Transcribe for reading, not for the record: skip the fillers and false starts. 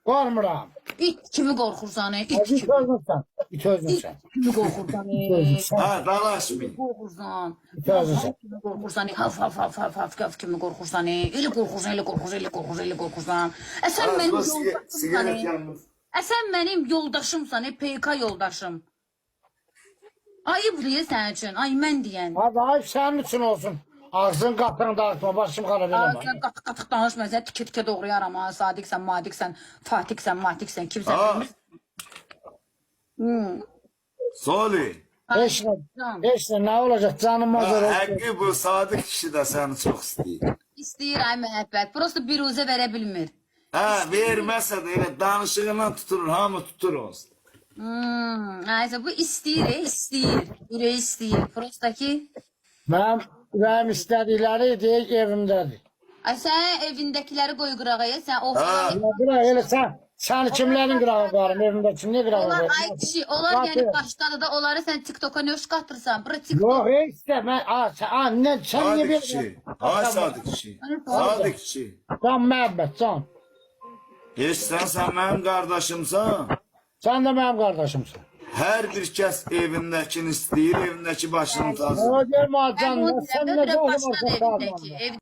Qormuram. İt kimi qorxursan, it İt kimi. özünsən. İt özünsən. Kimi qorxursan, İt özünsən. Ha, dalaşmayın. qorxursan. İt özünsən. Kimi qorxursan, haf kimi qorxursan, elə qorxursan, elə qorxursan. Sən mənim Sigaret yoldaşımsan. yalnız. Sən mənim yoldaşımsan, PK yoldaşım. Ayıb deyil sənin üçün, ay mən deyən. Hadi ay sənin üçün olsun. Ağzın qapını dağıtma, başım xarab eləmə. Sən qatıq danışma, sən tikə doğrayaram ha. Sadiqsən, Madiqsən, Fatiksən, Matiksən, kimsən Ha, bilmirsən. Soli. Heç nə, nə olacaq canım azar olsun. Həqqi bu sadık kişi də səni çox istəyir. İstəyir ay məhəbbət. Prosto bir uzə verə bilmir. Hə, verməsə də elə danışığından tuturur, hamı tutur olsun. Aysə bu istəyir. Ürəyi istəyir. Prosto ki, Mənim ürəyim istədikləri deyək evimdədir. ay sən evindəkiləri qoy qırağaya, sən o Elə sən kimlərin qırağı qoyarım, evimdə kim niyə qırağı Onlar qoyarım? ay kişi, onlar yəni başladı da onları sən TikTok'a nə iş qatırsan? Bura TikTok. Yox, heç də mən, sən niyə Sadık bir... kişi. Ay sadık kişi. Sadık kişi. Can məhəbbət, can. Heç sən mənim qardaşımsan. Sən də mənim qardaşımsın. Hər bir kəs evindəkini istəyir, evindəki başını tazı. O görmə can, Mən o sən deyəndə nə başladı olmasa evindəki.